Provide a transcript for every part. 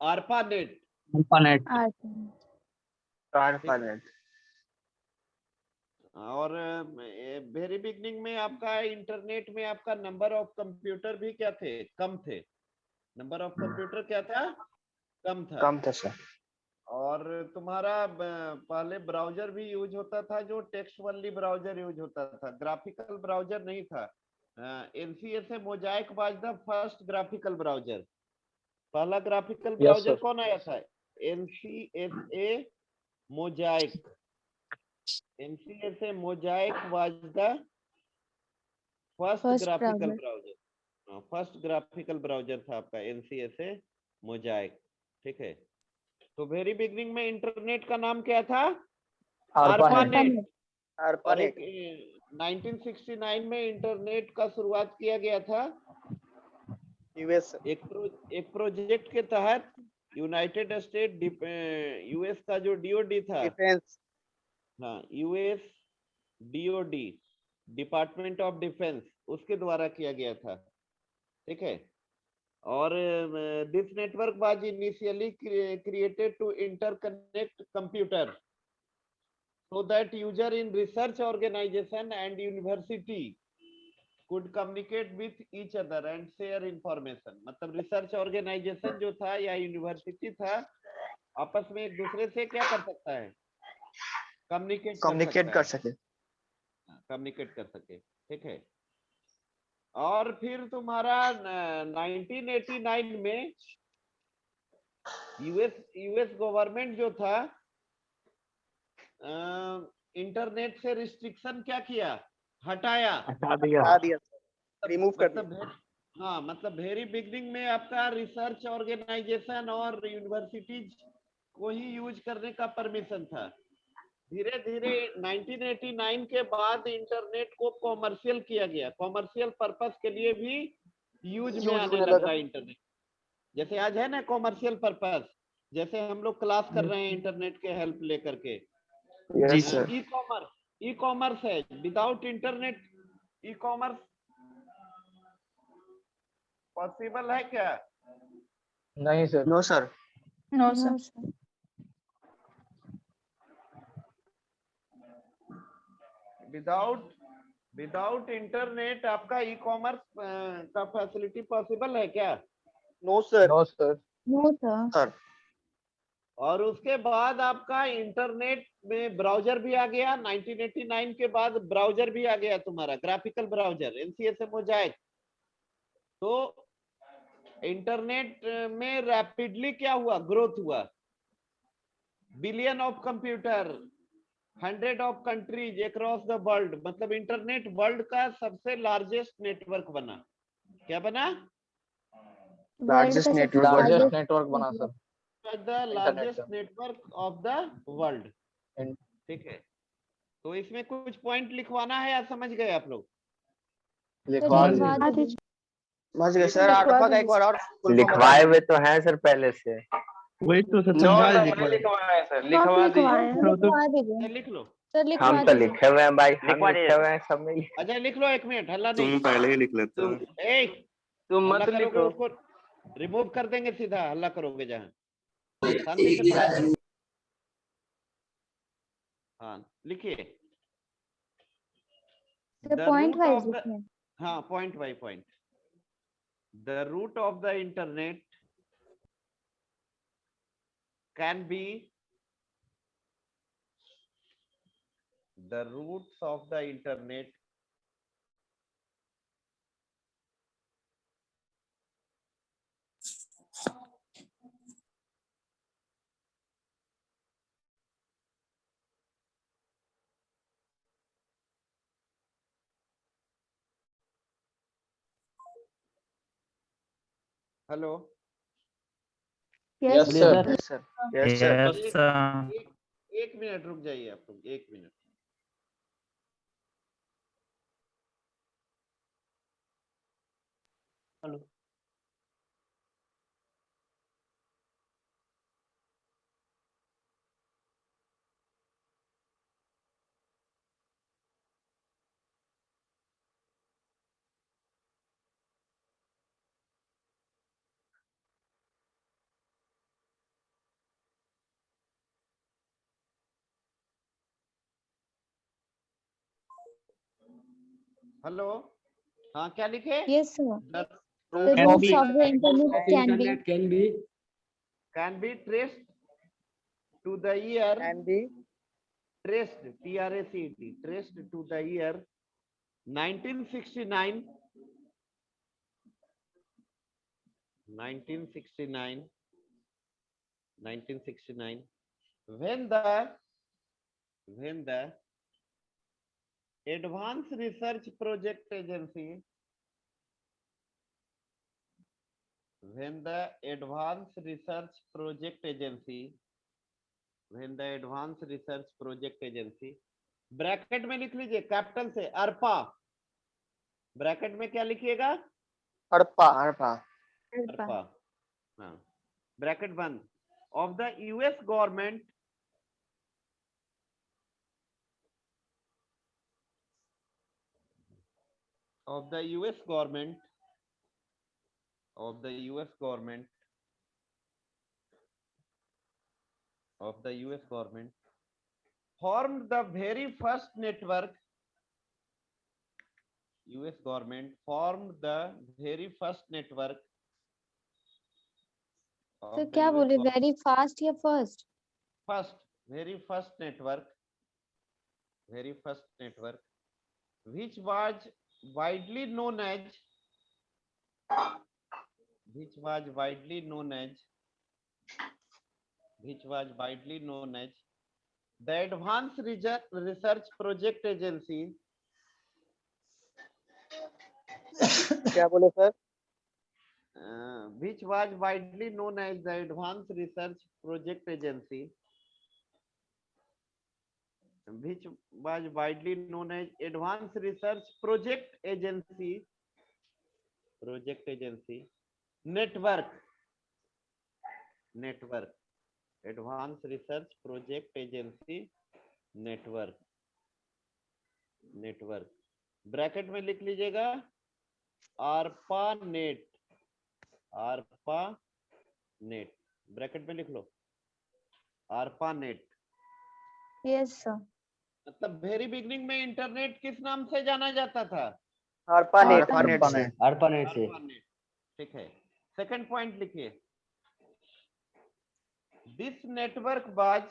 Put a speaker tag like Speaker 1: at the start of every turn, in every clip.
Speaker 1: ARPANET।
Speaker 2: ARPANET।
Speaker 3: ARPANET।
Speaker 1: और very beginning में आपका इंटरनेट में आपका नंबर ऑफ कंप्यूटर भी क्या थे? कम थे। नंबर ऑफ कंप्यूटर क्या था? कम था।
Speaker 3: कम था सर।
Speaker 1: और तुम्हारा पहले ब्राउजर भी यूज होता था, जो टेक्स्ट ओनली ब्राउजर यूज होता था, ग्राफिकल ब्राउजर नहीं था। NCSA Mosaic was the first graphical browser. पहला ग्राफिकल ब्राउजर कौन आया था? NCSA Mosaic. NCSA Mosaic was the first graphical browser. First graphical browser था आपका एनसीएसए मोजाइक। ठीक है। तो वेरी बिगनिंग में इंटरनेट का नाम क्या था? ARPANET। और एक 1969 में इंटरनेट का शुरुआत किया गया था यूएस। एक प्रोजेक्ट के तहत यूनाइटेड स्टेट यूएस का जो डीओडी था,
Speaker 3: डिफेंस,
Speaker 1: हाँ, US DOD, department of defence, उसके द्वारा किया गया था। ठीक है। और this network was initially created to interconnect computer so that user in research organization and university could communicate with each other and share information। मतलब रिसर्च ऑर्गेनाइजेशन जो था या यूनिवर्सिटी था, आपस में एक दूसरे से क्या कर सकता है? कम्युनिकेट कर सके। कम्युनिकेट कर सके। ठीक है। और फिर तुम्हारा 1989 में यूएस गवर्नमेंट जो था, इंटरनेट से रिस्ट्रिक्शन क्या किया? हटाया।
Speaker 2: हटा दिया।
Speaker 3: रिमूव कर दिया।
Speaker 1: हाँ, मतलब वेरी बिगनिंग में आपका रिसर्च ऑर्गेनाइजेशन और यूनिवर्सिटीज को ही यूज करने का परमिशन था। धीरे धीरे 1989 के बाद इंटरनेट को कॉमर्शियल किया गया। कॉमर्शियल पर्पस के लिए भी यूज में आने लगा इंटरनेट। जैसे आज है ना कॉमर्शियल पर्पस, जैसे हम लोग क्लास कर रहे हैं इंटरनेट के हेल्प लेकर के।
Speaker 3: जी सर।
Speaker 1: ई कॉमर्स है। Without internet e commerce possible है क्या?
Speaker 2: नहीं sir.
Speaker 3: No sir.
Speaker 4: No sir.
Speaker 1: Without internet आपका ई कॉमर्स का फैसिलिटी पॉसिबल है क्या?
Speaker 3: No sir.
Speaker 2: No sir.
Speaker 4: No sir.
Speaker 1: और उसके बाद आपका इंटरनेट में ब्राउजर भी आ गया। 1989 के बाद ब्राउजर भी आ गया तुम्हारा, ग्राफिकल ब्राउजर एनसीएसए मोजाइक। तो इंटरनेट में रैपिडली क्या हुआ? ग्रोथ हुआ। Billion of computer, 100 of countries across the world, मतलब इंटरनेट वर्ल्ड का सबसे लार्जेस्ट नेटवर्क बना। क्या बना?
Speaker 3: लार्जेस्ट
Speaker 2: नेटवर्क बना sir.
Speaker 1: The largest network of the world. ठीक है। तो इसमें कुछ पॉइंट लिखवाना है या समझ गए आप लोग?
Speaker 2: लिखवा
Speaker 3: समझ गए सर। आरपा का एक बार और
Speaker 5: लिखवाए हुए तो हैं सर पहले से।
Speaker 6: वही तो सर
Speaker 5: लिखवाए सर, लिखवा दीजिए।
Speaker 1: लिख लो
Speaker 4: सर।
Speaker 5: हम तो लिखे हुए हैं भाई, हम लिखे हुए हैं सब में।
Speaker 1: अच्छा लिख लो, 1 मिनट, हल्ला नहीं।
Speaker 7: तुम पहले ही लिख लेते हो।
Speaker 1: तुम मत लिखो, उसको रिमूव कर देंगे सीधा, हल्ला करोगे जहाँ। शांति से पढ़ाई करो। हाँ लिखिए।
Speaker 4: Point wise.
Speaker 1: हाँ, point by point. The root of the internet can be, the roots of the internet hello.
Speaker 2: Yes sir.
Speaker 3: Yes sir. Yes sir.
Speaker 1: एक मिनट रुक जाइए आप लोग, 1 मिनट। हेलो। हेलो, हाँ क्या लिखे?
Speaker 4: Yes, sir.
Speaker 1: The
Speaker 4: The
Speaker 2: Can
Speaker 4: roots
Speaker 2: be.
Speaker 4: of the internet can be.
Speaker 1: can be traced to the year
Speaker 3: Can be.
Speaker 1: traced traced to the year 1969 1969 1969 when the Advanced Research Project Agency when the Advanced Research Project Agency when the Advanced Research Project Agency bracket में लिख लीजिए capital से Arpa, bracket में क्या लिखिएगा?
Speaker 3: हड़प्पा हड़प्पा
Speaker 1: अर्पा, हाँ bracket बंद, of the US government of the US government of the US government of the US government formed the very first network. US government formed the very first network of
Speaker 4: तो
Speaker 1: the
Speaker 4: क्या
Speaker 1: US
Speaker 4: बोले,
Speaker 1: government.
Speaker 4: very fast या first?
Speaker 1: First, very first network, which was widely known as which was widely known as the Advanced Research Project Agency.
Speaker 3: क्या बोले sir?
Speaker 1: Which was widely known as the Advanced Research Project Agency. Which was widely known as Advanced Research Project Agency. Network. Advanced Research Project Agency network. Bracket में लिख लीजिएगा आरपा net, bracket में लिख लो आरपा net.
Speaker 4: Yes, sir.
Speaker 1: मतलब very beginning में internet किस नाम से जाना जाता था?
Speaker 3: हड़प्पा नेट
Speaker 5: ARPANET से।
Speaker 1: ठीक है. सेकंड पॉइंट लिखिए, this network was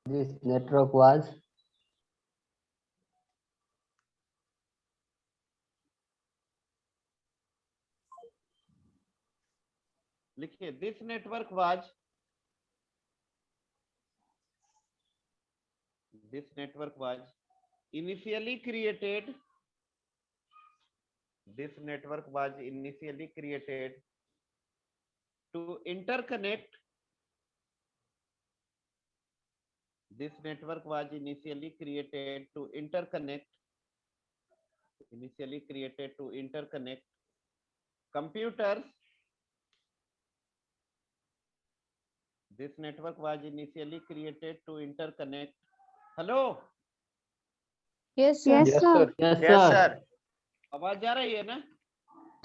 Speaker 5: This network was
Speaker 1: लिखिए, this network was initially created to interconnect computers. This network was initially created to interconnect. Hello,
Speaker 4: Yes, sir.
Speaker 2: Yes sir.
Speaker 5: yes
Speaker 3: yes
Speaker 5: sir
Speaker 3: sir
Speaker 1: आवाज जा रही है ना?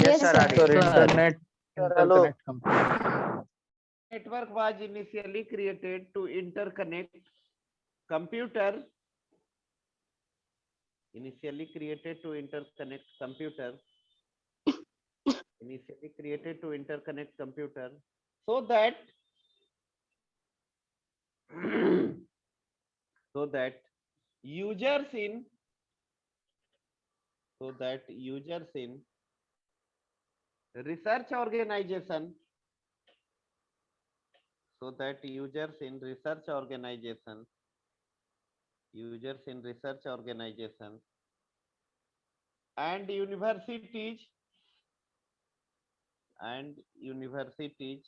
Speaker 3: Yes sir आ रही है
Speaker 2: Sir, internet
Speaker 3: hello
Speaker 2: computer.
Speaker 1: Network was initially created to interconnect computer. Initially created to interconnect computer so that users in research organization and universities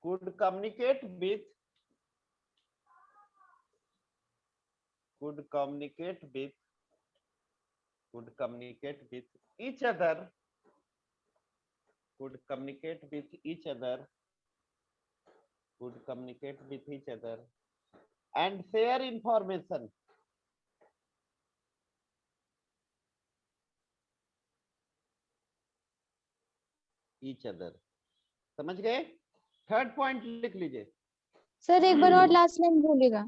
Speaker 1: could communicate with each other and share information. Each other. समझ गए? Third point लिख लीजिए.
Speaker 4: Sir एक बार और last line बोलेगा.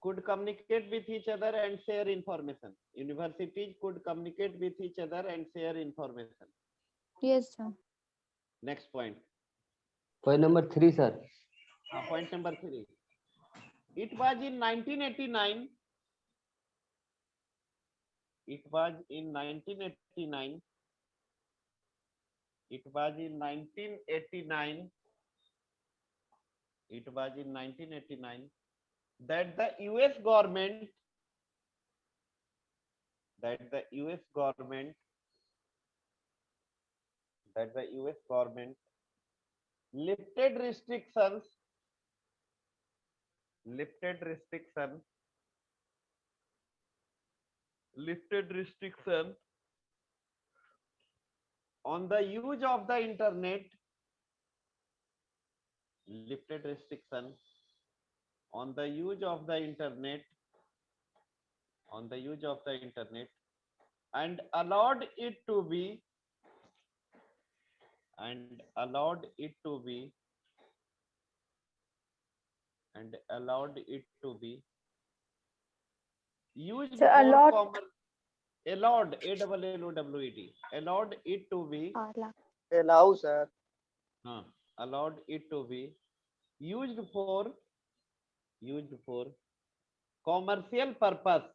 Speaker 1: Could communicate with each other and share information. Universities could communicate with each other and share information.
Speaker 4: Yes sir.
Speaker 1: Next point.
Speaker 5: Point number 3, sir.
Speaker 1: Point number 3. It was in 1989. It was in 1989. It was in 1989. It was in 1989 that the US government lifted restrictions on the use of the internet. Lifted restriction on the use of the internet and allowed it to be used
Speaker 6: So
Speaker 1: for
Speaker 6: allowed-
Speaker 1: allowed allowed it to be
Speaker 3: allow sir.
Speaker 1: allowed it to be used for commercial purpose.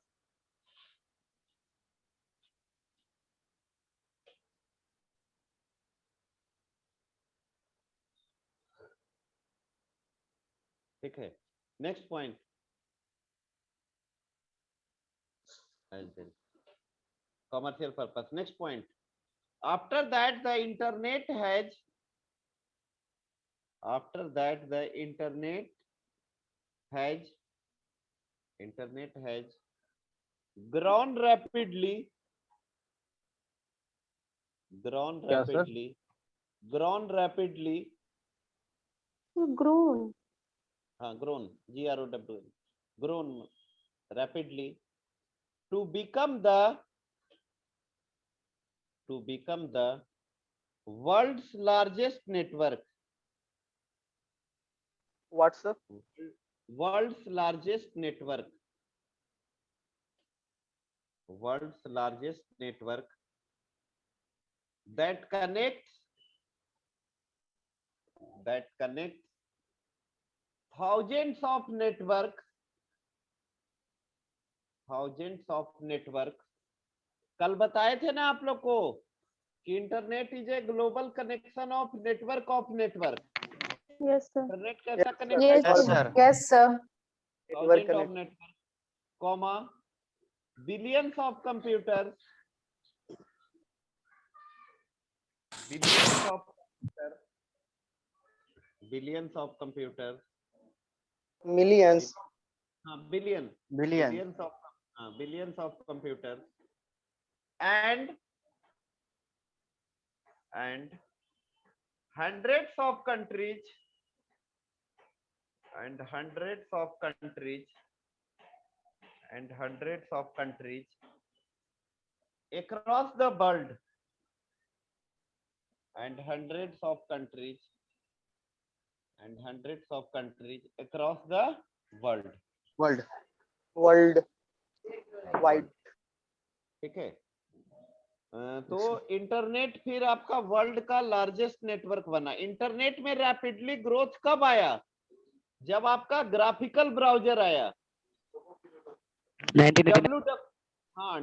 Speaker 1: ठीक है. Next point. Commercial purpose. Next point. After that the internet has grown rapidly.
Speaker 2: क्या sir?
Speaker 1: Grown rapidly.
Speaker 6: grown.
Speaker 1: Grown. GROWN. Grown rapidly to become the world's largest network.
Speaker 3: What sir?
Speaker 1: World's largest network that connects thousands of networks. कल बताए थे ना आप लोग को कि internet is a global connection of network
Speaker 6: Yes sir.
Speaker 1: Internet कैसा
Speaker 3: Yes,
Speaker 1: connect
Speaker 4: Yes,
Speaker 3: Yes
Speaker 4: sir.
Speaker 3: sir.
Speaker 6: Yes sir.
Speaker 3: Network
Speaker 1: thousand of network comma billions of computer billions of computers
Speaker 3: Millions.
Speaker 1: billion
Speaker 3: Billion.
Speaker 1: billions of computers and hundreds of countries across the world across the world.
Speaker 3: Worldwide.
Speaker 1: ठीक है. तो internet फिर आपका world का largest network बना. Internet में rapidly growth कब आया? जब आपका ग्राफिकल ब्राउजर आया.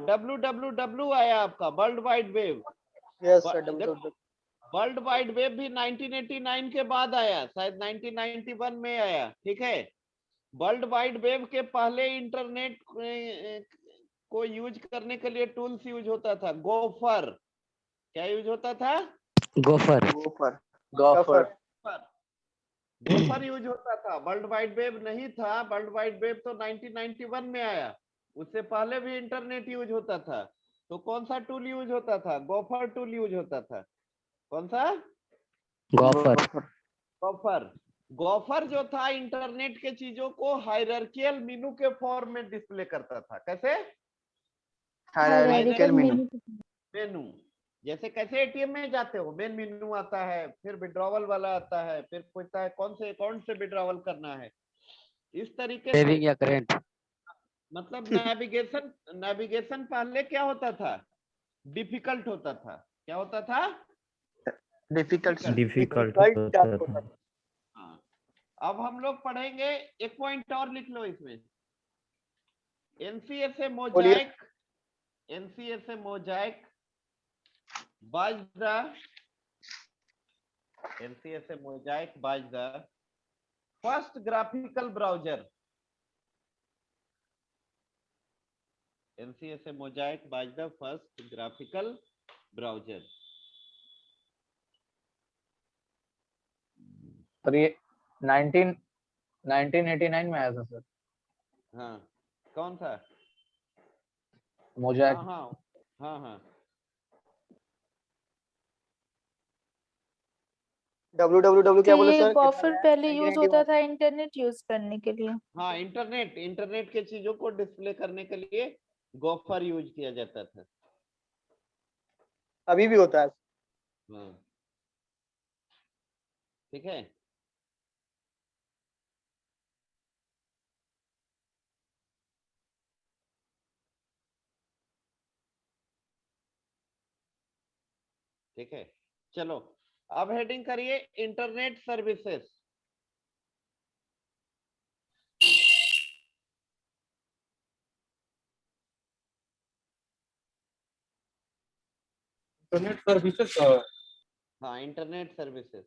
Speaker 1: www आया आपका, world wide web.
Speaker 3: Yes sir. www.
Speaker 1: World wide web भी 1989 के बाद आया, शायद 1991 में आया. ठीक है. वर्ल्ड वाइड वेब के पहले इंटरनेट को यूज करने के लिए टूल्स यूज होता था. गोफर. क्या यूज होता था?
Speaker 5: Gopher.
Speaker 3: Gopher.
Speaker 1: गोफर यूज होता था. वर्ल्ड वाइड वेब नहीं था. वर्ल्ड वाइड वेब तो 1991 में आया. उससे पहले भी इंटरनेट यूज होता था. तो कौन सा टूल यूज होता था? गोफर टूल यूज होता था. कौन सा?
Speaker 5: Gopher.
Speaker 1: गोफर. गोफर जो था इंटरनेट के चीजों को हायरार्कियल मेनू के फॉर्म में डिस्प्ले करता था। कैसे?
Speaker 3: हायरार्किकल मेनू।
Speaker 1: मेनू। जैसे कैसे एटीएम में जाते हो, मेन मेनू आता है, फिर विड्रॉवल वाला आता है, फिर पूछता है कौन से अकाउंट से विड्रॉवल करना है। इस तरीके से
Speaker 5: सेविंग या करेंट।
Speaker 1: मतलब नेविगेशन पहले क्या होता था? डिफिकल्ट होता था। क्या होता था?
Speaker 3: डिफिकल्ट
Speaker 7: डिफिकल्ट होता था।
Speaker 1: हाँ। अब हम लोग पढ़ेंगे, एक पॉइंट और लिख लो इसमें। NCSA Mosaic, NCSA Mosaic was the NCSA Mosaic was the first graphical browser. NCSA Mosaic was the first graphical browser.
Speaker 2: Sir ये 1989 में आया था सर
Speaker 1: हाँ, कौन था?
Speaker 2: मोजैक।
Speaker 1: हाँ हाँ हाँ हाँ।
Speaker 3: www क्या बोले
Speaker 6: ये
Speaker 3: सर?
Speaker 6: गोफर पहले यूज होता
Speaker 3: 1991
Speaker 6: था इंटरनेट यूज करने के लिए।
Speaker 1: हाँ, इंटरनेट के चीजों को डिस्प्ले करने के लिए गोफर यूज किया जाता था।
Speaker 3: अभी भी होता है।
Speaker 1: हाँ, ठीक है। ठीक है, चलो अब हेडिंग करिए इंटरनेट सर्विसेज।
Speaker 7: Internet services.
Speaker 1: हाँ, इंटरनेट सर्विसेज।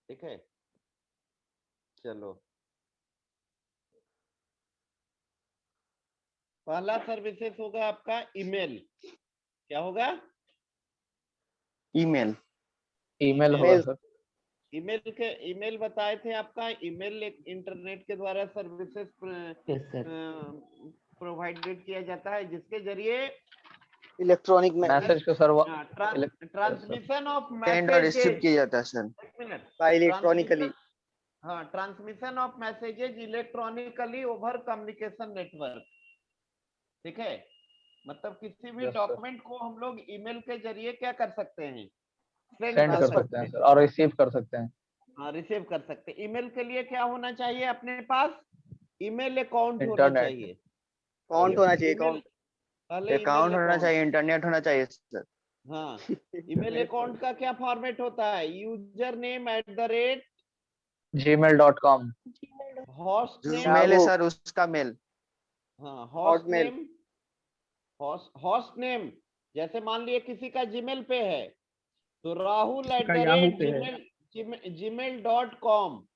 Speaker 1: ठीक है, चलो पहला सर्विसेज होगा आपका ईमेल। क्या होगा?
Speaker 3: ईमेल।
Speaker 2: ईमेल होगा सर।
Speaker 1: ईमेल बताए थे आपका। ईमेल एक इंटरनेट के द्वारा सर्विसेज
Speaker 5: यस सर।
Speaker 1: प्रोवाइडेड किया जाता है, जिसके जरिए
Speaker 3: इलेक्ट्रॉनिक
Speaker 2: मैसेज को सर
Speaker 1: ट्रांसमिशन ऑफ
Speaker 3: सेंड और रिसीव
Speaker 1: मैसेजेज।
Speaker 3: किया जाता है सर
Speaker 1: एक मिनट।
Speaker 3: By electronically.
Speaker 1: हाँ, transmission of messages electronically over communication network. ठीक है, मतलब किसी भी
Speaker 2: Yes, sir.
Speaker 1: डॉक्यूमेंट को हम लोग ईमेल के जरिए क्या कर सकते हैं?
Speaker 2: सेंड कर सकते हैं सर और रिसीव कर सकते हैं।
Speaker 1: हाँ, रिसीव कर सकते हैं। ईमेल के लिए क्या होना चाहिए अपने पास? ईमेल अकाउंट होना
Speaker 2: इंटरनेट।
Speaker 1: चाहिए।
Speaker 3: अकाउंट होना चाहिए।
Speaker 1: ईमेल,
Speaker 3: अकाउंट
Speaker 1: पहले
Speaker 3: अकाउंट
Speaker 1: ईमेल
Speaker 3: होना चाहिए। इंटरनेट होना चाहिए सर।
Speaker 1: हाँ, ईमेल अकाउंट का क्या फॉर्मेट होता है? User name @
Speaker 2: gmail.com।
Speaker 1: Host name.
Speaker 3: Mail है सर, उसका मेल।
Speaker 1: हाँ, host
Speaker 3: Hotmail।
Speaker 1: Name. Host name जैसे मान लिए किसी का जीमेल पे है, तो राहुल @gmail.com।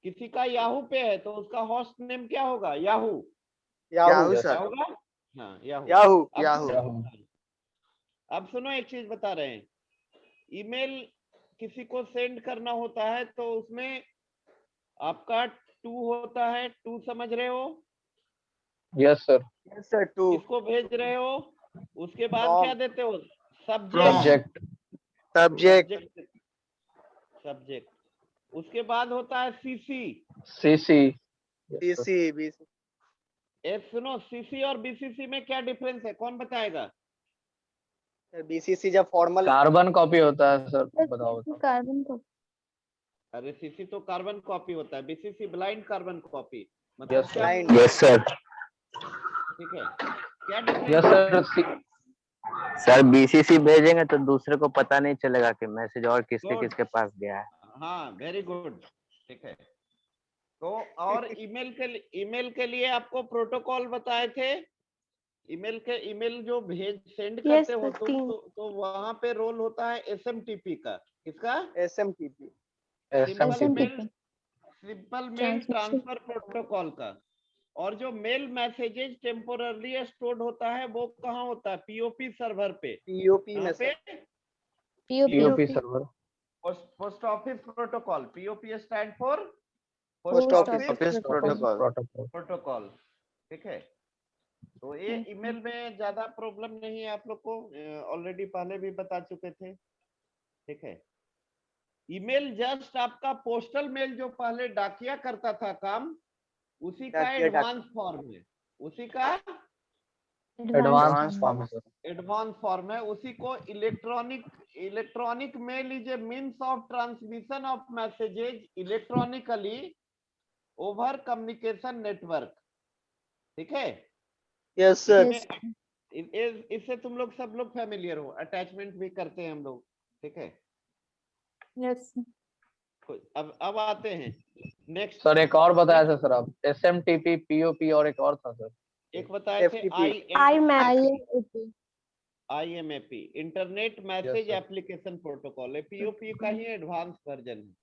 Speaker 1: किसी का याहू पे है तो उसका होस्ट नेम क्या होगा? याहू।
Speaker 3: Yahoo
Speaker 2: Yes,
Speaker 3: sir.
Speaker 1: क्या होगा? हाँ, याहू।
Speaker 3: याहू
Speaker 1: अब
Speaker 3: याहू।
Speaker 1: सुनो, अब सुनो एक चीज बता रहे हैं। ईमेल किसी को सेंड करना होता है तो उसमें आपका टू होता है। टू समझ रहे हो?
Speaker 2: Yes sir.
Speaker 3: Yes sir. To
Speaker 1: किसको भेज रहे हो? उसके बाद
Speaker 3: From।
Speaker 1: क्या देते हो? सब्जेक्ट।
Speaker 2: सब्जेक्ट।
Speaker 1: सब्जेक्ट। उसके बाद होता है सीसी।
Speaker 2: सीसी।
Speaker 3: BC BC.
Speaker 1: सुनो, सीसी और बीसीसी में क्या डिफरेंस है? कौन बताएगा?
Speaker 3: बीसीसी जब फॉर्मल
Speaker 2: कार्बन कॉपी होता है सर। बताओ।
Speaker 4: कार्बन को।
Speaker 1: अरे सीसी तो कार्बन कॉपी होता है, बीसीसी ब्लाइंड कार्बन कॉपी। मतलब
Speaker 2: Yes, sir.
Speaker 1: क्या?
Speaker 3: Yes sir.
Speaker 1: ठीक है, क्या
Speaker 2: yes
Speaker 1: difference?
Speaker 2: Sir.
Speaker 8: Sir BCC भेजेंगे तो दूसरे को पता नहीं चलेगा कि मैसेज और किसके
Speaker 1: Good.
Speaker 8: किसके पास गया है।
Speaker 1: हाँ, वेरी गुड। ठीक है, तो और ईमेल के लिए आपको प्रोटोकॉल बताए थे। ईमेल जो सेंड
Speaker 6: Yes,
Speaker 1: करते हो
Speaker 6: sir,
Speaker 1: तुम,
Speaker 6: तीन।
Speaker 1: तो वहां पे रोल होता है एसएमटीपी का। किसका?
Speaker 3: SMTP.
Speaker 2: SMTP।
Speaker 1: Simple mail
Speaker 4: Transmission।
Speaker 1: Transfer protocol का। और जो मेल मैसेजेस टेम्पोरली स्टोर्ड होता है वो कहाँ होता है? पीओपी सर्वर पे।
Speaker 3: पीओपी में
Speaker 1: कहाँ पे?
Speaker 3: Sir.
Speaker 4: POP.
Speaker 2: POP server.
Speaker 1: Post office protocol. POP stand for
Speaker 3: post
Speaker 4: Post
Speaker 3: office
Speaker 4: office
Speaker 3: protocol.
Speaker 2: Protocol.
Speaker 1: Protocol. ठीक है, तो ये
Speaker 4: Okay.
Speaker 1: ईमेल में ज्यादा प्रॉब्लम नहीं है, आप लोग को ऑलरेडी पहले भी बता चुके थे। ठीक है, ईमेल जस्ट आपका पोस्टल मेल जो पहले डाकिया करता था काम, उसी का
Speaker 3: डाकिया
Speaker 1: एडवांस फॉर्म है, उसी का
Speaker 2: एडवांस
Speaker 4: form.
Speaker 2: फॉर्म है सर।
Speaker 1: एडवांस फॉर्म है। उसी को electronic mail is a means of transmission of messages electronically over communication network. ठीक है,
Speaker 3: यस सर।
Speaker 4: Yes.
Speaker 1: इससे तुम लोग सब लोग फैमिलियर हो, अटैचमेंट भी करते हैं हम लोग। ठीक है,
Speaker 6: यस
Speaker 1: अब आते हैं नेक्स्ट।
Speaker 2: सर एक और बताया था सर आप, SMTP, POP और एक और था सर।
Speaker 1: एक बताए थे
Speaker 4: IMAP.
Speaker 1: IMAP, internet message
Speaker 2: sir.
Speaker 1: Application protocol है। POP का ही एडवांस वर्जन है।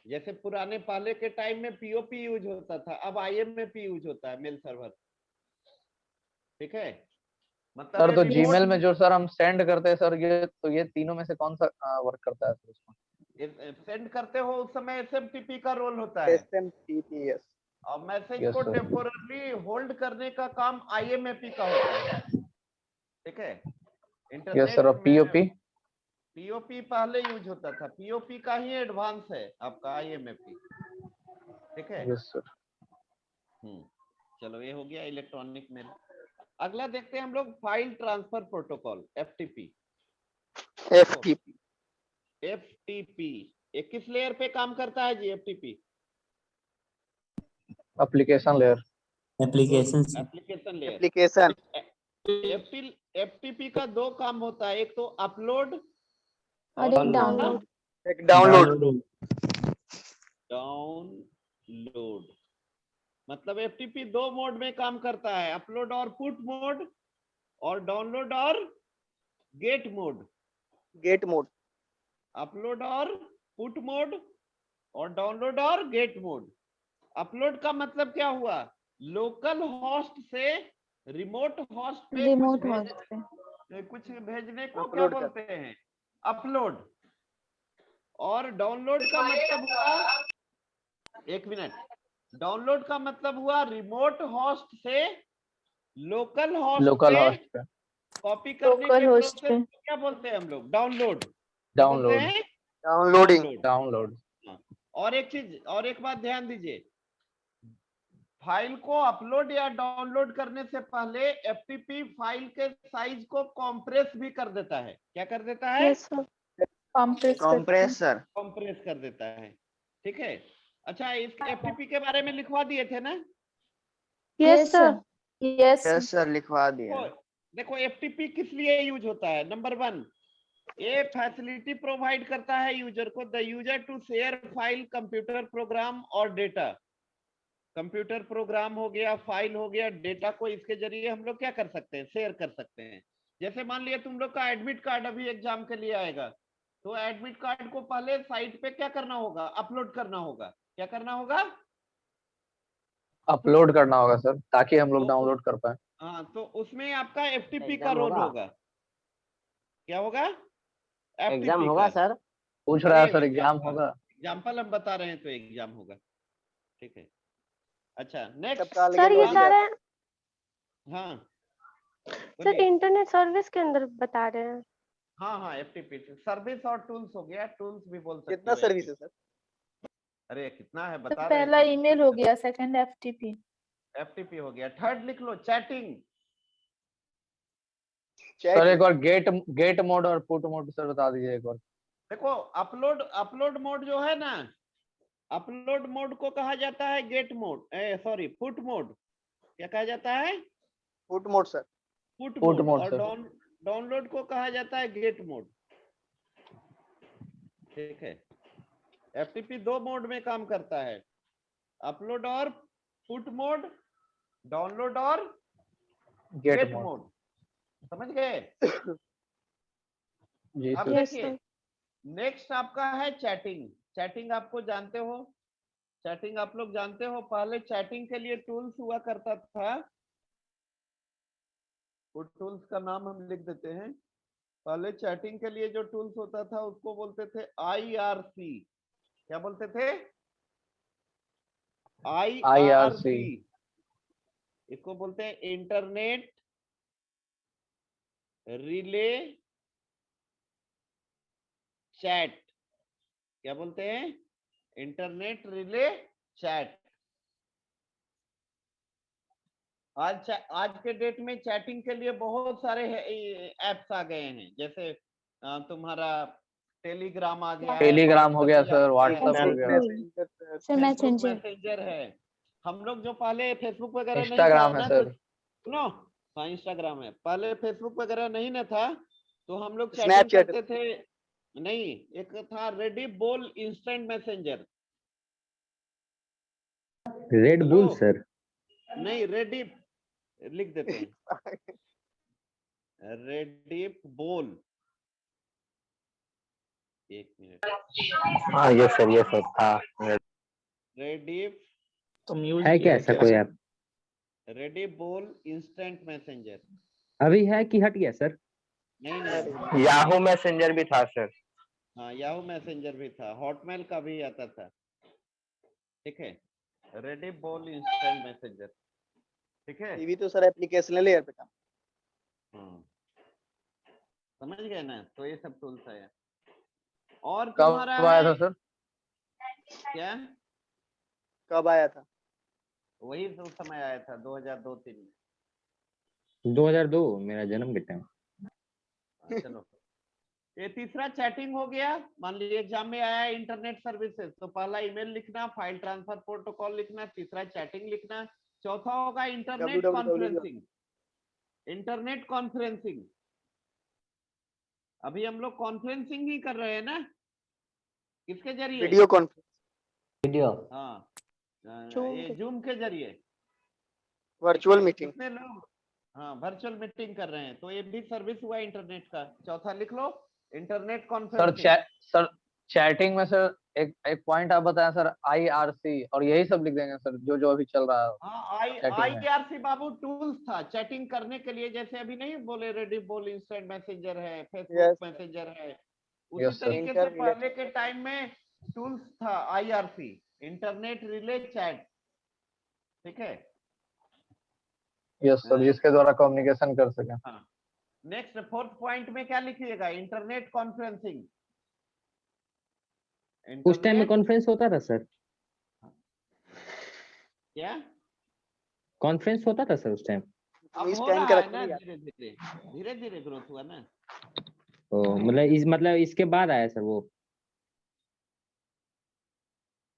Speaker 1: जैसे पुराने पहले के टाइम में POP यूज होता था, अब IMAP यूज होता है, मेल सर्वर। ठीक है, मतलब
Speaker 2: सर तो
Speaker 1: ये
Speaker 2: जीमेल में जो सर हम सेंड करते हैं सर, ये तीनों में से कौन सा वर्क करता है सर उसमें?
Speaker 1: सेंड करते हो उस समय SMTP का रोल होता है,
Speaker 3: SMTP यस।
Speaker 1: और मैसेज
Speaker 2: Yes,
Speaker 1: को
Speaker 2: sir.
Speaker 1: टेम्पोररी होल्ड करने का काम IMAP का होता है। ठीक है,
Speaker 2: यस सर। और POP?
Speaker 1: POP पहले यूज होता था, POP का ही एडवांस है आपका IMAP। ठीक है,
Speaker 2: यस सर।
Speaker 1: चलो ये हो गया इलेक्ट्रॉनिक मेल। अगला देखते हैं हम लोग file transfer protocol, FTP। FTP ये किस लेयर पे काम करता है जी? FTP
Speaker 2: application layer.
Speaker 7: Application
Speaker 1: application layer.
Speaker 3: Application.
Speaker 1: FTP का दो काम होता है, एक तो अपलोड
Speaker 4: और एक डाउनलोड।
Speaker 3: एक डाउनलोड।
Speaker 1: डाउनलोड मतलब FTP दो मोड में काम करता है, अपलोड और पुट मोड, और डाउनलोड और get mode.
Speaker 3: Get mode.
Speaker 1: Upload और पुट मोड, और डाउनलोड और गेट मोड। अपलोड का मतलब क्या हुआ? लोकल होस्ट से रिमोट होस्ट पे
Speaker 4: रिमोट होस्ट पे।
Speaker 1: कुछ भेजने को क्या
Speaker 3: अपलोड कर।
Speaker 1: बोलते हैं? अपलोड। और डाउनलोड का मतलब हुआ, एक मिनट, डाउनलोड का मतलब हुआ रिमोट होस्ट से लोकल होस्ट पे कॉपी करने के प्रोसेस को क्या बोलते हैं हम लोग? डाउनलोड।
Speaker 2: डाउनलोड।
Speaker 3: डाउनलोडिंग।
Speaker 2: डाउनलोड।
Speaker 1: और एक चीज, और एक बात ध्यान दीजिए, फाइल को अपलोड या डाउनलोड करने से पहले FTP फाइल के साइज को कॉम्प्रेस भी कर देता है। क्या कर देता है?
Speaker 3: कंप्रेसर।
Speaker 1: कॉम्प्रेस कर देता है। ठीक है, अच्छा इस FTP के बारे में लिखवा दिए थे ना?
Speaker 4: Yes sir.
Speaker 6: Yes
Speaker 3: yes sir लिखवा दिया।
Speaker 1: देखो FTP किस लिए यूज होता है? नंबर 1, ये फैसिलिटी प्रोवाइड करता है यूजर को, the user to share file, computer program और डेटा। कंप्यूटर प्रोग्राम हो गया, फाइल हो गया, डेटा को इसके जरिए हम लोग क्या कर सकते हैं? शेयर कर सकते हैं। जैसे मान लिया तुम लोग का एडमिट कार्ड अभी एग्जाम के लिए आएगा, तो एडमिट कार्ड को पहले साइट पे क्या करना होगा? अपलोड करना होगा। क्या करना होगा?
Speaker 2: अपलोड करना होगा सर, ताकि हम लोग डाउनलोड कर पाए।
Speaker 1: हाँ, तो उसमें आपका FTP का रोल होगा। क्या होगा?
Speaker 5: एग्जाम
Speaker 1: FTP
Speaker 5: होगा
Speaker 1: का।
Speaker 5: सर?
Speaker 2: पूछ रहा है सर, एग्जाम होगा?
Speaker 1: एग्जाम्पल हम बता रहे हैं तो एग्जाम होगा। ठीक है, अच्छा नेक्स्ट।
Speaker 9: सर ये सारे
Speaker 1: हाँ
Speaker 9: सर
Speaker 1: बोलिए।
Speaker 9: इंटरनेट सर्विस के अंदर बता रहे हैं।
Speaker 1: हाँ हाँ, FTP सर्विस और टूल्स हो गया, टूल्स भी बोल सकते
Speaker 3: कितना
Speaker 1: हो।
Speaker 3: सर्विस है सर?
Speaker 1: अरे कितना है
Speaker 6: तो
Speaker 1: बता रहे
Speaker 6: पहला
Speaker 1: हैं।
Speaker 6: ईमेल हो गया, सेकंड FTP।
Speaker 1: FTP हो गया। थर्ड लिख लो, चैटिंग।
Speaker 2: सर एक बार गेट मोड और पुट मोड सर बता दीजिए एक बार।
Speaker 1: देखो अपलोड मोड जो है ना, अपलोड मोड को कहा जाता है get mode, sorry put mode. क्या कहा जाता है?
Speaker 3: Put mode sir.
Speaker 1: Put
Speaker 2: put
Speaker 1: mode.
Speaker 2: Mode
Speaker 1: और
Speaker 2: सर।
Speaker 1: डाउनलोड को कहा जाता है गेट मोड। ठीक है, FTP दो मोड में काम करता है, अपलोड और पुट मोड, डाउनलोड और गेट मोड। समझ गए?
Speaker 2: जी
Speaker 1: अब
Speaker 2: सर।
Speaker 1: देखिए नेक्स्ट आपका है चैटिंग। चैटिंग आपको जानते हो, चैटिंग आप लोग जानते हो। पहले चैटिंग के लिए टूल्स हुआ करता था, वो टूल्स का नाम हम लिख देते हैं। पहले चैटिंग के लिए जो टूल्स होता था उसको बोलते थे IRC। क्या बोलते थे? IRC, इसको बोलते हैं इंटरनेट रिले चैट। क्या बोलते हैं? Internet relay chat. आज के डेट में चैटिंग के लिए बहुत सारे एप्स आ गए हैं, जैसे तुम्हारा टेलीग्राम आ गया है,
Speaker 2: टेलीग्राम हो गया सर,
Speaker 1: WhatsApp
Speaker 2: व्हाट्सएप हो गया,
Speaker 4: सर मैसेंजर,
Speaker 1: मैसेंजर है। हम लोग जो पहले फेसबुक वगैरह नहीं था
Speaker 2: इंस्टाग्राम है
Speaker 1: ना,
Speaker 2: सर।
Speaker 1: तो सुनो, हाँ इंस्टाग्राम है। पहले फेसबुक वगैरह नहीं ना था, तो हम लोग चैटिंग
Speaker 3: स्नैपचैट
Speaker 1: करते थे। नहीं, एक था रेडी बोल instant messenger.
Speaker 5: Red
Speaker 1: hello?
Speaker 5: Bull sir.
Speaker 1: नहीं, रेडी लिख देते हैं, रेडी बोल। एक मिनट,
Speaker 8: हाँ ये सर हाँ
Speaker 1: रेडी
Speaker 3: तुम यूज
Speaker 5: है क्या
Speaker 3: किया
Speaker 5: ऐसा
Speaker 3: क्या?
Speaker 5: कोई ऐप?
Speaker 1: रेडी बोल इंस्टेंट मैसेंजर।
Speaker 5: अभी है कि हट गया सर?
Speaker 1: नहीं नहीं,
Speaker 8: याहू मैसेंजर भी था सर।
Speaker 1: हाँ याहू मैसेंजर भी था, हॉटमेल का भी आता था। ठीक है, रेडी बोल इंस्टेंट मैसेंजर। ठीक है,
Speaker 3: ये भी तो सर एप्लीकेशनल लेयर पे काम।
Speaker 1: समझ गए ना? तो ये सब टूल्स है। और
Speaker 2: कब
Speaker 1: तुम्हारा
Speaker 2: आया
Speaker 1: है
Speaker 2: था सर?
Speaker 1: क्या?
Speaker 3: कब आया था?
Speaker 1: वही उस समय आया था 2002-3 में।
Speaker 5: 2002 मेरा जन्म के टाइम।
Speaker 1: चलो, ये तीसरा चैटिंग हो गया। मान लीजिए एग्जाम में आया इंटरनेट सर्विसेज, तो पहला ईमेल लिखना, फाइल ट्रांसफर प्रोटोकॉल लिखना, तीसरा चैटिंग लिखना, चौथा होगा internet
Speaker 3: www
Speaker 1: conferencing. Internet conferencing, अभी हम लोग कॉन्फ्रेंसिंग ही कर रहे हैं ना, किसके जरिए?
Speaker 3: Video conference,
Speaker 5: video.
Speaker 1: हाँ, ये जूम के जरिए
Speaker 3: वर्चुअल मीटिंग।
Speaker 1: कितने लोग, हाँ वर्चुअल मीटिंग कर रहे हैं, तो ये भी सर्विस हुआ इंटरनेट का। चौथा लिख लो, internet
Speaker 2: sir
Speaker 1: conferencing.
Speaker 2: Sir chatting में सर एक पॉइंट आप बताएं सर, IRC, और यही सब लिख देंगे सर जो जो अभी चल रहा है
Speaker 1: हाँ,
Speaker 2: चैटिंग में।
Speaker 1: IRC बाबू टूल्स था चैटिंग करने के लिए, जैसे अभी नहीं बोले रेडी बोल इंस्टेंट मैसेंजर है, फेसबुक मैसेंजर है, उसी
Speaker 2: यस सर।
Speaker 1: तरीके से पहले के टाइम में टूल्स था IRC, इंटरनेट रिले चैट। ठीक है,
Speaker 2: यस सर, जिसके द्वारा कम्युनिकेशन कर सके।
Speaker 1: हाँ। नेक्स्ट फोर्थ पॉइंट में क्या लिखिएगा? Internet conferencing.
Speaker 5: उस टाइम में कॉन्फ्रेंस होता था सर?
Speaker 1: क्या
Speaker 5: कॉन्फ्रेंस होता था सर उस टाइम?
Speaker 1: अब
Speaker 3: इस
Speaker 1: हो
Speaker 3: टाइम
Speaker 1: रहा
Speaker 3: का
Speaker 1: है ना,
Speaker 3: रखना
Speaker 1: धीरे धीरे ग्रोथ हुआ ना।
Speaker 5: ओ मतलब इसके बाद आया सर वो?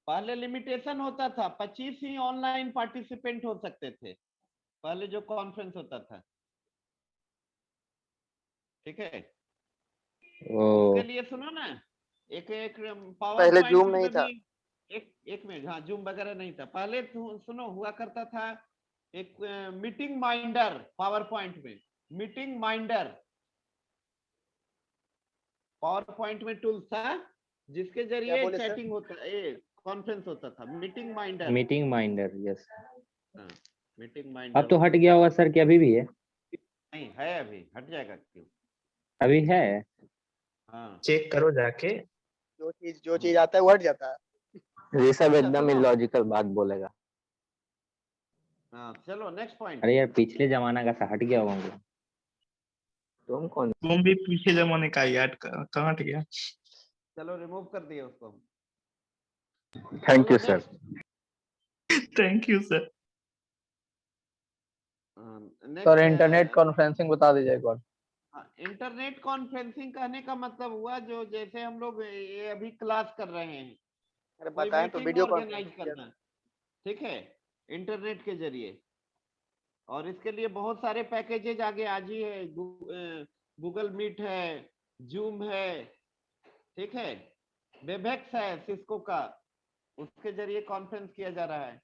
Speaker 1: पहले लिमिटेशन होता था, 25 ही ऑनलाइन पार्टिसिपेंट हो सकते थे पहले जो कॉन्फ्रेंस होता था। ठीक है,
Speaker 5: ओ
Speaker 1: उसके लिए सुनो ना, एक पावर
Speaker 3: पहले
Speaker 1: पॉइंट
Speaker 3: Zoom
Speaker 1: में
Speaker 3: नहीं था।
Speaker 1: भी एक मिनट, हाँ जूम वगैरह नहीं था पहले। सुनो, हुआ करता था एक मीटिंग माइंडर, पावर पॉइंट में मीटिंग माइंडर, पावर पॉइंट में टूल था जिसके जरिए
Speaker 3: बोले सर?
Speaker 1: चैटिंग होता है, कॉन्फ्रेंस होता था, meeting minder.
Speaker 5: Meeting minder, yes.
Speaker 1: Meeting minder
Speaker 5: अब तो हट गया होगा सर, कि अभी भी है?
Speaker 1: नहीं है, अभी हट जाएगा क्यों?
Speaker 5: अभी है?
Speaker 1: हाँ,
Speaker 7: चेक करो जाके।
Speaker 3: जो चीज आता है वो हट जाता है।
Speaker 8: ये सब
Speaker 1: अच्छा,
Speaker 8: एकदम
Speaker 1: सुनो।
Speaker 8: इलॉजिकल बात बोलेगा।
Speaker 1: हाँ चलो नेक्स्ट पॉइंट।
Speaker 5: अरे यार पिछले जमाना का हट गया होगा उनको।
Speaker 8: तुम कौन?
Speaker 7: तुम भी पीछे जमाने का याद कहाँ हट गया?
Speaker 1: चलो रिमूव कर दिए उसको।
Speaker 8: थैंक यू
Speaker 1: चलो
Speaker 8: sir.
Speaker 1: next।
Speaker 7: Thank you sir.
Speaker 2: Sir internet conferencing बता दीजिए एक बार।
Speaker 1: इंटरनेट कॉन्फ्रेंसिंग कहने का मतलब हुआ जो जैसे हम लोग ये अभी क्लास कर रहे हैं,
Speaker 3: अरे
Speaker 1: कोई
Speaker 3: बताएं तो
Speaker 1: मीटिंग
Speaker 3: वीडियो
Speaker 1: ऑर्गेनाइज
Speaker 3: कॉन्फ्रेंस।
Speaker 1: करना, ठीक है, इंटरनेट के जरिए। और इसके लिए बहुत सारे पैकेजेज आगे आज ही है, गूगल मीट है, जूम है, ठीक है, वेबएक्स है सिस्को का, उसके जरिए कॉन्फ्रेंस किया जा रहा है।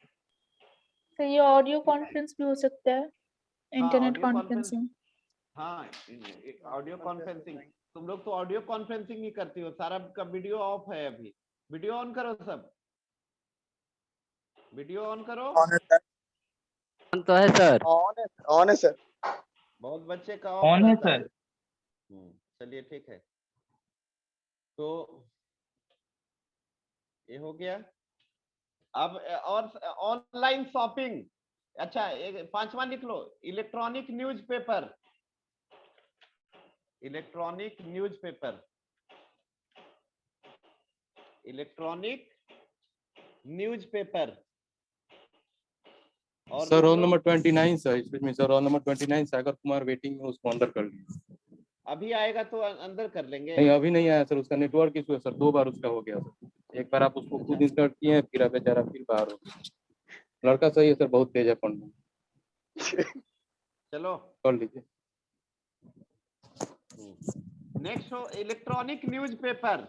Speaker 6: तो ये ऑडियो कॉन्फ्रेंस भी हो सकता है, इंटरनेट
Speaker 1: ऑडियो
Speaker 6: कॉन्फ्रेंसिंग।
Speaker 1: हाँ, ऑडियो कॉन्फ्रेंसिंग। तुम लोग तो ऑडियो कॉन्फ्रेंसिंग ही करती हो, सारा का वीडियो ऑफ है अभी। वीडियो ऑन करो सब, वीडियो ऑन करो।
Speaker 3: ऑन है सर।
Speaker 5: तो है सर।
Speaker 3: ऑन है सर।
Speaker 1: बहुत बच्चे का ऑफ
Speaker 7: कौन है
Speaker 1: रहता है।
Speaker 7: सर?
Speaker 1: चलिए ठीक है, तो ये हो गया। अब और ऑनलाइन शॉपिंग। अच्छा, एक पांचवा लिख लो, electronic newspaper. Electronic newspaper, electronic newspaper. और
Speaker 10: सर रोल
Speaker 1: दूसरा-
Speaker 10: नंबर 29 सर, इसमें sir roll number 29 Sagar Kumar waiting में, उसको अंदर कर लीजिए।
Speaker 1: अभी आएगा तो अंदर कर लेंगे।
Speaker 10: नहीं अभी नहीं आया सर, उसका नेटवर्क इशू है सर, 2 बार उसका हो गया सर। एक बार आप उसको खुद इंस्टॉल किए हैं, फिर बेचारा फिर बाहर हो गया। लड़का सही है सर, बहुत तेज है पढ़ने में।
Speaker 1: चलो
Speaker 10: कर लीजिए।
Speaker 1: नेक्स्ट हो इलेक्ट्रॉनिक न्यूज़पेपर।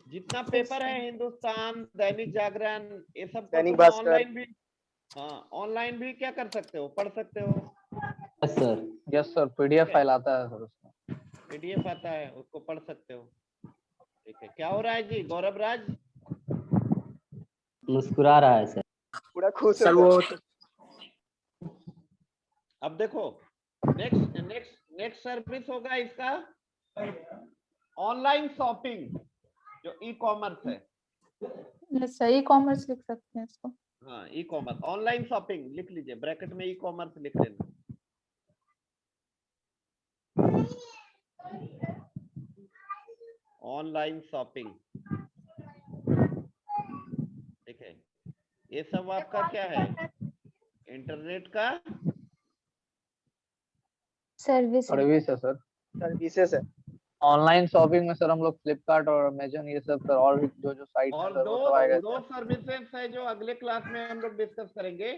Speaker 1: जितना पेपर है, हिंदुस्तान, दैनिक जागरण, ये सब
Speaker 3: दैनिक भास्कर।
Speaker 1: ऑनलाइन भी, हाँ ऑनलाइन भी क्या कर सकते हो, पढ़ सकते हो।
Speaker 2: यस सर, पीडीएफ फाइल आता है सर उसमें।
Speaker 1: पीडीएफ आता है, उसको पढ़ सकते हो। ठीक है, क्या हो रहा है जी गौरव राज?
Speaker 5: मुस्कुरा रहा है सर।
Speaker 3: पूरा खुश है
Speaker 7: सर वो
Speaker 1: अब देखो, नेक्स्ट सर्विस होगा इसका ऑनलाइन शॉपिंग, जो ई कॉमर्स है।
Speaker 6: सही कॉमर्स लिख सकते हैं इसको।
Speaker 1: हाँ, ई कॉमर्स, ऑनलाइन शॉपिंग लिख लीजिए, ब्रैकेट में ई कॉमर्स लिख लेना। ऑनलाइन शॉपिंग, ठीक है। ये सब आपका क्या है, इंटरनेट का
Speaker 4: सर्विस
Speaker 2: सर्विस है सर।
Speaker 3: सर्विसेज है।
Speaker 2: ऑनलाइन शॉपिंग में सर हम लोग फ्लिपकार्ट और अमेजन ये सब सर, और भी जो साइट है
Speaker 1: और
Speaker 2: सर वो सब आएगा
Speaker 1: दो
Speaker 2: सर।
Speaker 1: सर्विसेज है जो अगले क्लास में हम लोग डिस्कस करेंगे,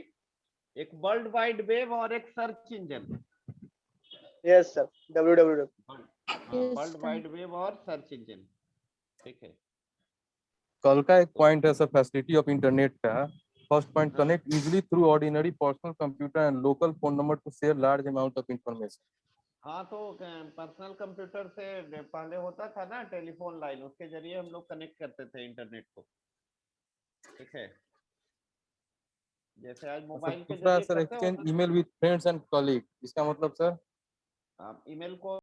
Speaker 1: एक वर्ल्ड वाइड वेब और एक search engine.
Speaker 3: Yes sir, www।
Speaker 1: World wide web और सर्च इंजन, ठीक है।
Speaker 10: कल का एक पॉइंट है सर, फैसिलिटी ऑफ इंटरनेट का। फर्स्ट पॉइंट,
Speaker 1: हाँ।
Speaker 10: Connect easily through ordinary personal computer and local phone number two share large amount of information.
Speaker 1: हाँ, तो पर्सनल कंप्यूटर से पहले होता था ना टेलीफोन लाइन, उसके जरिए हम लोग कनेक्ट करते थे इंटरनेट को, ठीक है। जैसे आज मोबाइल के
Speaker 10: दूसरा
Speaker 1: जरिए
Speaker 10: सर,
Speaker 1: करते हो
Speaker 10: exchange email with friends and colleague, इसका मतलब सर
Speaker 1: आप ईमेल को